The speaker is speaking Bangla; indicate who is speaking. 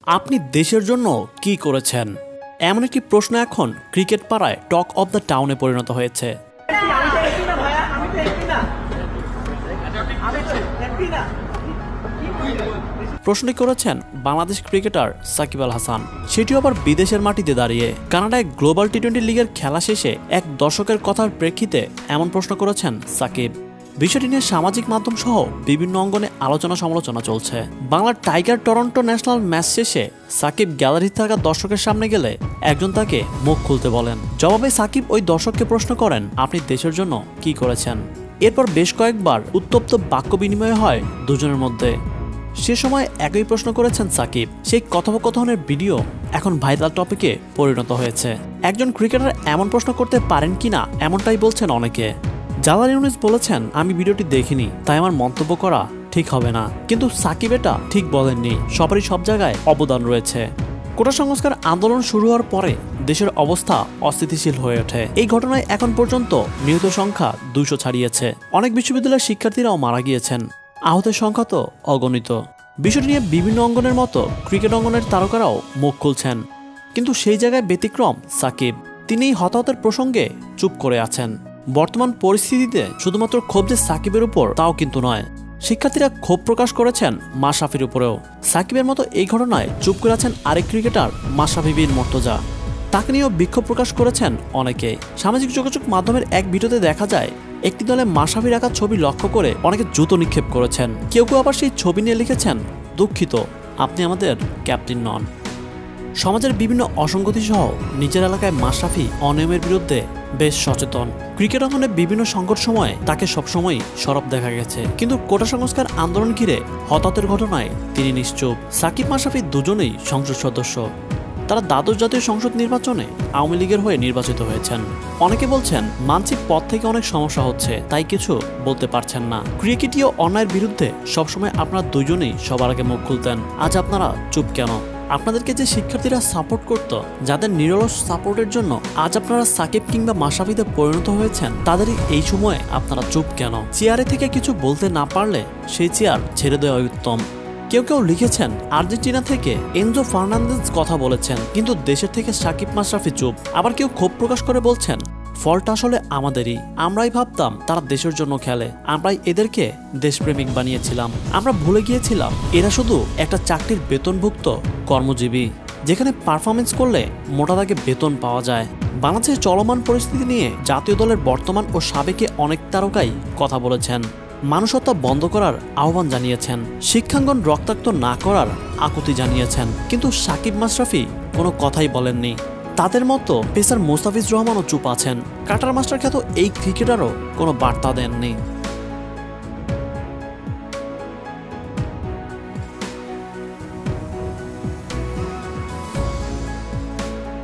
Speaker 1: আপনি দেশের জন্য কি করেছেন? এমন একটি প্রশ্ন এখন ক্রিকেট পাড়ায় টক অব দ্য টাউনে পরিণত হয়েছে। প্রশ্নটি করেছেন বাংলাদেশ ক্রিকেটার সাকিব আল হাসান, সেটিও আবার বিদেশের মাটিতে দাঁড়িয়ে। কানাডায় গ্লোবাল টি-20 লিগের খেলা শেষে এক দর্শকের কথার প্রেক্ষিতে এমন প্রশ্ন করেছেন সাকিব। বিষয়টি নিয়ে সামাজিক মাধ্যম সহ বিভিন্ন অঙ্গনে আলোচনা সমালোচনা চলছে। বাংলার টাইগার টরন্টো ন্যাশনাল ম্যাচ শেষে সাকিব গ্যালারিতে থাকা দর্শকের সামনে গেলে একজন তাকে মুখ খুলতে বলেন। জবাবে সাকিব ওই দর্শককে প্রশ্ন করেন, আপনি দেশের জন্য কি করেছেন? এরপর বেশ কয়েকবার উত্তপ্ত বাক্য বিনিময় হয় দুজনের মধ্যে। সে সময় একই প্রশ্ন করেছেন সাকিব। সেই কথোপকথনের ভিডিও এখন ভাইরাল টপিকে পরিণত হয়েছে। একজন ক্রিকেটার এমন প্রশ্ন করতে পারেন কিনা এমনটাই বলছেন অনেকে। জালাল ইউনুস বলেছেন, আমি ভিডিওটি দেখিনি, তাই আমার মন্তব্য করা ঠিক হবে না। কিন্তু সাকিব এটা ঠিক বলেননি। সবারই সব জায়গায় অবদান রয়েছে। কোটা সংস্কার আন্দোলন শুরু হওয়ার পরে দেশের অবস্থা অস্থিতিশীল হয়ে ওঠে। এই ঘটনায় এখন পর্যন্ত নিহত সংখ্যা 200 ছাড়িয়েছে। অনেক বিশ্ববিদ্যালয়ের শিক্ষার্থীরাও মারা গিয়েছেন। আহতের সংখ্যা তো অগণিত। বিষয়টি নিয়ে বিভিন্ন অঙ্গনের মতো ক্রিকেট অঙ্গনের তারকারাও মুখ খুলছেন। কিন্তু সেই জায়গায় ব্যতিক্রম সাকিব। তিনি হতাহতের প্রসঙ্গে চুপ করে আছেন। বর্তমান পরিস্থিতিতে শুধুমাত্র ক্ষোভ যে সাকিবের উপর তাও কিন্তু নয়। শিক্ষার্থীরা ক্ষোভ প্রকাশ করেছেন মাশরাফির উপরেও। সাকিবের মতো এই ঘটনায় চুপ করে আছেন আরেক ক্রিকেটার মাশরাফি বিন মুর্তজা। তাকে নিয়েও বিক্ষোভ প্রকাশ করেছেন অনেকে। সামাজিক যোগাযোগ মাধ্যমের এক ভিডিওতে দেখা যায় একটি দলে মাশরাফি রাখা ছবি লক্ষ্য করে অনেকে জুতো নিক্ষেপ করেছেন। কেউ কেউ আবার সেই ছবি নিয়ে লিখেছেন, দুঃখিত, আপনি আমাদের ক্যাপ্টেন নন। সমাজের বিভিন্ন অসঙ্গতি সহ নিজের এলাকায় মাশরাফি অনিয়মের বিরুদ্ধে বেশ সচেতন। ক্রিকেট অঙ্গনে বিভিন্ন সংকট সময়ে তাকে সবসময়ই সরব দেখা গেছে। কিন্তু কোটা সংস্কার আন্দোলন ঘিরে হতাহতের ঘটনায় তিনি নিশ্চুপ। সাকিব মাশরাফি দুজনেই সংসদ সদস্য। তারা দ্বাদশ জাতীয় সংসদ নির্বাচনে আওয়ামী লীগের হয়ে নির্বাচিত হয়েছেন। অনেকে বলছেন মানসিক পথ থেকে অনেক সমস্যা হচ্ছে, তাই কিছু বলতে পারছেন না। ক্রিকেটীয় অন্যায়ের বিরুদ্ধে সবসময় আপনারা দুজনেই সবার আগে মুখ খুলতেন। আজ আপনারা চুপ কেন? আপনাদেরকে যে শিক্ষার্থীরা সাপোর্ট করত, যাদের নিরলস সাপোর্টের জন্য আজ আপনারা সাকিব কিংবা মাশরাফিতে পরিণত হয়েছেন, তাদেরই এই সময়ে আপনারা চুপ কেন? চেয়ারে থেকে কিছু বলতে না পারলে সেই চেয়ার ছেড়ে দেওয়াই উত্তম। কেউ কেউ লিখেছেন আর্জেন্টিনা থেকে এনজো ফার্নান্দেজ কথা বলেছেন, কিন্তু দেশের থেকে সাকিব মাশরাফি চুপ। আবার কেউ ক্ষোভ প্রকাশ করে বলছেন, ফলটা আসলে আমাদেরই। আমরাই ভাবতাম তারা দেশের জন্য খেলে, আমরাই এদেরকে দেশপ্রেমিক বানিয়েছিলাম। আমরা ভুলে গিয়েছিলাম এরা শুধু একটা চাকরির বেতনভুক্ত কর্মজীবী, যেখানে পারফরমেন্স করলে মোটা দাগে বেতন পাওয়া যায়। বাংলাদেশের চলমান পরিস্থিতি নিয়ে জাতীয় দলের বর্তমান ও সাবেকে অনেক তারকাই কথা বলেছেন। মানুষত্ব বন্ধ করার আহ্বান জানিয়েছেন। শিক্ষাঙ্গন রক্তাক্ত না করার আকুতি জানিয়েছেন। কিন্তু সাকিব মাশরাফি কোনো কথাই বলেননি। তাদের মতো পেসার মোস্তাফিজ রহমানও চুপ আছেন। কাটার মাস্টার খ্যাত এই ক্রিকেটারও কোনো বার্তা দেননি।